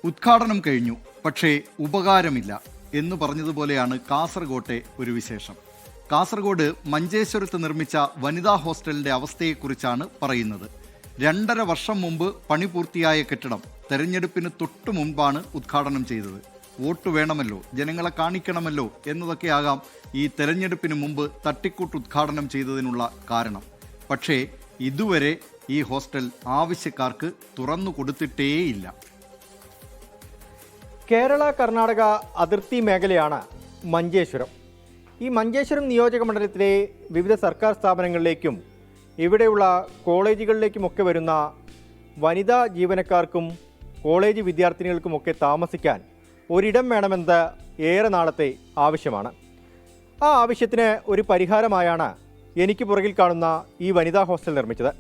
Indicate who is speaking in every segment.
Speaker 1: ഉദ്ഘാടനം കഴിഞ്ഞു, പക്ഷേ ഉപകാരമില്ല എന്ന് പറഞ്ഞതുപോലെയാണ് കാസർഗോട്ടെ ഒരു വിശേഷം. കാസർഗോഡ് മഞ്ചേശ്വരത്ത് നിർമ്മിച്ച വനിതാ ഹോസ്റ്റലിൻ്റെ അവസ്ഥയെക്കുറിച്ചാണ് പറയുന്നത്. 2.5 വർഷം മുമ്പ് പണി പൂർത്തിയായ കെട്ടിടം തെരഞ്ഞെടുപ്പിന് തൊട്ടു മുൻപാണ് ഉദ്ഘാടനം ചെയ്തത്. വോട്ട് വേണമല്ലോ, ജനങ്ങളെ കാണിക്കണമല്ലോ എന്നതൊക്കെയാകാം ഈ തെരഞ്ഞെടുപ്പിന് മുമ്പ് തട്ടിക്കൂട്ട് ഉദ്ഘാടനം ചെയ്തതിനുള്ള കാരണം. പക്ഷേ ഇതുവരെ ഈ ഹോസ്റ്റൽ ആവശ്യക്കാർക്ക് തുറന്നു കൊടുത്തിട്ടേയില്ല.
Speaker 2: കേരള കർണാടക അതിർത്തി മേഖലയാണ് മഞ്ചേശ്വരം. ഈ മഞ്ചേശ്വരം നിയോജക മണ്ഡലത്തിലെ വിവിധ സർക്കാർ സ്ഥാപനങ്ങളിലേക്കും ഇവിടെയുള്ള കോളേജുകളിലേക്കുമൊക്കെ വരുന്ന വനിതാ ജീവനക്കാർക്കും കോളേജ് വിദ്യാർത്ഥിനികൾക്കുമൊക്കെ താമസിക്കാൻ ഒരിടം വേണമെന്നത് ഏറെ നാളത്തെ ആവശ്യമാണ്. ആ ആവശ്യത്തിന് ഒരു പരിഹാരമായാണ് എനിക്ക് പുറകിൽ കാണുന്ന ഈ വനിതാ ഹോസ്റ്റൽ നിർമ്മിച്ചത്.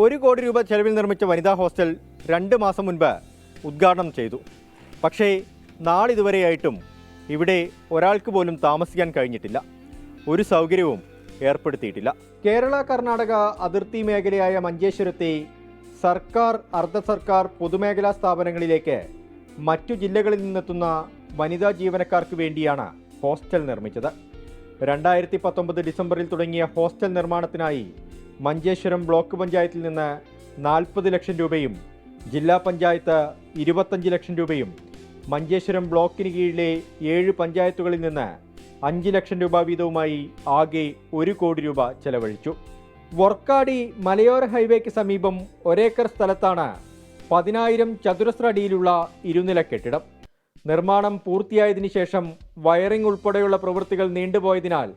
Speaker 2: 1 കോടി രൂപ ചെലവിൽ നിർമ്മിച്ച വനിതാ ഹോസ്റ്റൽ 2 മാസം മുൻപ് ഉദ്ഘാടനം ചെയ്തു. പക്ഷേ നാളിതുവരെയായിട്ടും ഇവിടെ ഒരാൾക്ക് പോലും താമസിക്കാൻ കഴിഞ്ഞിട്ടില്ല. ഒരു സൗകര്യവും ഏർപ്പെടുത്തിയിട്ടില്ല. കേരള കർണാടക അതിർത്തി മേഖലയായ മഞ്ചേശ്വരത്തെ സർക്കാർ, അർദ്ധ സർക്കാർ, പൊതുമേഖലാ സ്ഥാപനങ്ങളിലേക്ക് മറ്റു ജില്ലകളിൽ നിന്നെത്തുന്ന വനിതാ ജീവനക്കാർക്ക് വേണ്ടിയാണ് ഹോസ്റ്റൽ നിർമ്മിച്ചത്. 2019 ഡിസംബറിൽ തുടങ്ങിയ ഹോസ്റ്റൽ നിർമ്മാണത്തിനായി മഞ്ചേശ്വരം ബ്ലോക്ക് പഞ്ചായത്തിൽ നിന്ന് 40 ലക്ഷം രൂപയും ജില്ലാ പഞ്ചായത്ത് 25 ലക്ഷം രൂപയും മഞ്ചേശ്വരം ബ്ലോക്കിന് കീഴിലെ 7 പഞ്ചായത്തുകളിൽ നിന്ന് 5 ലക്ഷം രൂപ വീതവുമായി ആകെ 1 കോടി രൂപ ചെലവഴിച്ചു. വർക്കാടി മലയോര ഹൈവേക്ക് സമീപം 1 ഏക്കർ സ്ഥലത്താണ് 10,000 ചതുരശ്ര അടിയിലുള്ള ഇരുനില കെട്ടിടം. നിർമ്മാണം പൂർത്തിയായതിനു ശേഷം വയറിംഗ് ഉൾപ്പെടെയുള്ള പ്രവൃത്തികൾ നീണ്ടുപോയതിനാൽ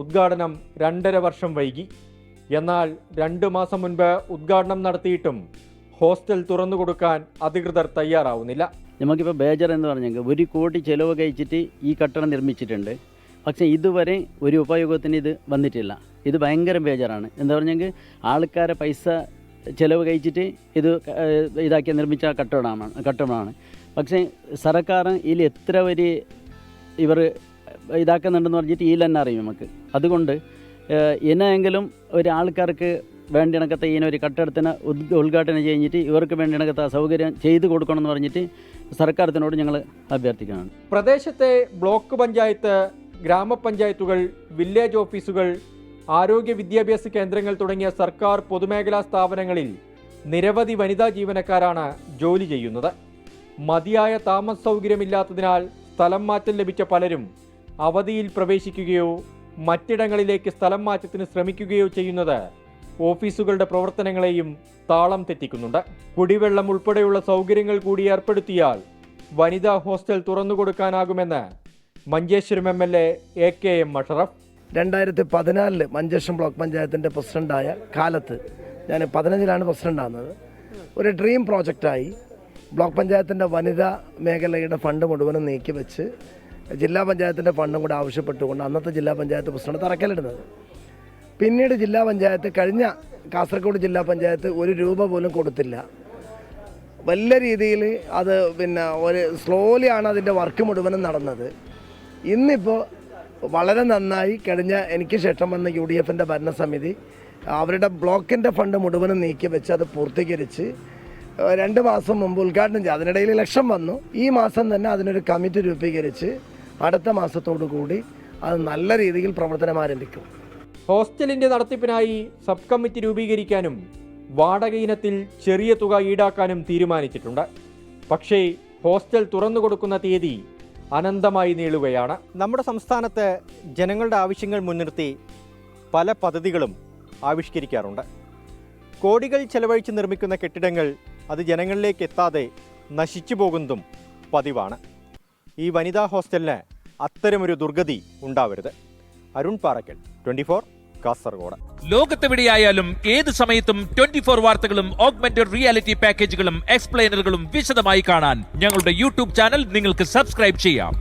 Speaker 2: ഉദ്ഘാടനം 2.5 വർഷം വൈകി. എന്നാൽ 2 മാസം മുൻപ് ഉദ്ഘാടനം നടത്തിയിട്ടും ഹോസ്റ്റൽ തുറന്നു കൊടുക്കാൻ അധികൃതർ തയ്യാറാവുന്നില്ല.
Speaker 3: നമുക്കിപ്പോൾ ബേജർ എന്ന് പറഞ്ഞെങ്കിൽ 1 കോടി ചിലവ് കഴിച്ചിട്ട് ഈ കെട്ടിടം നിർമ്മിച്ചിട്ടുണ്ട്. പക്ഷേ ഇതുവരെ ഒരു ഉപയോഗത്തിന് ഇത് വന്നിട്ടില്ല. ഇത് ഭയങ്കര ബേജറാണ്. എന്താ പറഞ്ഞെങ്കിൽ ആൾക്കാരെ പൈസ ചിലവ് കഴിച്ചിട്ട് ഇതാക്കി നിർമ്മിച്ച കെട്ടിടമാണ്. പക്ഷേ സർക്കാർ ഇതിൽ എത്ര വരെ ഇവർ ഇതാക്കുന്നുണ്ടെന്ന് പറഞ്ഞിട്ട് ഇതിൽ തന്നെ അറിയും നമുക്ക്. അതുകൊണ്ട് എന്നെങ്കിലും ഒരു ആൾക്കാർക്ക് വേണ്ടി കണക്കത്തെ ഒരു കെട്ടിടത്തിന് ഉദ്ഘാടനം കഴിഞ്ഞിട്ട് ഇവർക്ക് വേണ്ടി കണക്കത്തെ സൗകര്യം ചെയ്തു കൊടുക്കണമെന്ന് പറഞ്ഞിട്ട് സർക്കാരത്തിനോട് ഞങ്ങൾ അഭ്യർത്ഥിക്കുകയാണ്.
Speaker 2: പ്രദേശത്തെ ബ്ലോക്ക് പഞ്ചായത്ത്, ഗ്രാമപഞ്ചായത്തുകൾ, വില്ലേജ് ഓഫീസുകൾ, ആരോഗ്യ വിദ്യാഭ്യാസ കേന്ദ്രങ്ങൾ തുടങ്ങിയ സർക്കാർ പൊതുമേഖലാ സ്ഥാപനങ്ങളിൽ നിരവധി വനിതാ ജീവനക്കാരാണ് ജോലി ചെയ്യുന്നത്. മതിയായ താമസ സൗകര്യമില്ലാത്തതിനാൽ സ്ഥലം മാറ്റം ലഭിച്ച പലരും അവധിയിൽ പ്രവേശിക്കുകയോ മറ്റിടങ്ങളിലേക്ക് സ്ഥലം മാറ്റത്തിന് ശ്രമിക്കുകയോ ചെയ്യുന്നത് ഓഫീസുകളുടെ പ്രവർത്തനങ്ങളെയും താളം തെറ്റിക്കുന്നുണ്ട്. കുടിവെള്ളം ഉൾപ്പെടെയുള്ള സൗകര്യങ്ങൾ കൂടി ഏർപ്പെടുത്തിയാൽ വനിതാ ഹോസ്റ്റൽ തുറന്നുകൊടുക്കാനാകുമെന്ന് Manjeshwaram MLA AKM Ashraf.
Speaker 4: 2014 Manjeshwaram block പഞ്ചായത്തിൻ്റെ പ്രസിഡൻ്റായ കാലത്ത്, ഞാൻ 15-ലാണ് പ്രസിഡൻ്റാകുന്നത്, ഒരു ഡ്രീം പ്രോജക്റ്റായി ബ്ലോക്ക് പഞ്ചായത്തിൻ്റെ വനിതാ മേഖലയുടെ ഫണ്ട് മുഴുവനും നീക്കി വെച്ച് ജില്ലാ പഞ്ചായത്തിൻ്റെ ഫണ്ടും കൂടെ ആവശ്യപ്പെട്ടുകൊണ്ട് അന്നത്തെ ജില്ലാ പഞ്ചായത്ത് പ്രസിഡന്റ് തറക്കല്ലിടുന്നത്. പിന്നീട് ജില്ലാ പഞ്ചായത്ത്, കഴിഞ്ഞ കാസർഗോഡ് ജില്ലാ പഞ്ചായത്ത് 1 രൂപ പോലും കൊടുത്തില്ല. വലിയ രീതിയിൽ അത് ഒരു സ്ലോലിയാണ് അതിൻ്റെ വർക്ക് മുഴുവനും നടന്നത്. ഇന്നിപ്പോൾ വളരെ നന്നായി എനിക്ക് ശേഷം വന്ന UDFൻ്റെ ഭരണസമിതി അവരുടെ ബ്ലോക്കിൻ്റെ ഫണ്ട് മുഴുവനും നീക്കി വെച്ച് അത് പൂർത്തീകരിച്ച് 2 മാസം മുമ്പ് ഉദ്ഘാടനം ചെയ്തു. അതിനിടയിൽ ഇലക്ഷൻ വന്നു. ഈ മാസം തന്നെ അതിനൊരു കമ്മിറ്റി രൂപീകരിച്ച് അടുത്ത മാസത്തോടു കൂടി അത് നല്ല രീതിയിൽ പ്രവർത്തനം ആരംഭിക്കും.
Speaker 2: ഹോസ്റ്റലിന്റെ നടത്തിപ്പിനായി സബ് കമ്മിറ്റി രൂപീകരിക്കാനും വാടക ഇനത്തിൽ ചെറിയ തുക ഈടാക്കാനും തീരുമാനിച്ചിട്ടുണ്ട്. പക്ഷേ ഹോസ്റ്റൽ തുറന്നു കൊടുക്കുന്ന തീയതി അനന്തമായി നീളുകയാണ്. നമ്മുടെ സംസ്ഥാനത്ത് ജനങ്ങളുടെ ആവശ്യങ്ങൾ മുൻനിർത്തി പല പദ്ധതികളും ആവിഷ്കരിക്കാറുണ്ട്. കോടികൾ ചെലവഴിച്ച് നിർമ്മിക്കുന്ന കെട്ടിടങ്ങൾ അത് ജനങ്ങളിലേക്ക് എത്താതെ നശിച്ചു പോകുന്നതും പതിവാണ്. ഈ വനിതാ ഹോസ്റ്റലിന് അത്തരമൊരു ദുർഗതി ഉണ്ടാവരുത്. അരുൺ പാറക്കൽ, 24 കാസർഗോഡ്.
Speaker 5: ലോകത്തെവിടെയായാലും ഏത് സമയത്തും 24 വാർത്തകളും ഓഗ്മെന്റഡ് റിയാലിറ്റി പാക്കേജുകളും എക്സ്പ്ലെയിനറുകളും വിശദമായി കാണാൻ ഞങ്ങളുടെ YouTube ചാനൽ നിങ്ങൾക്ക് സബ്സ്ക്രൈബ് ചെയ്യാം.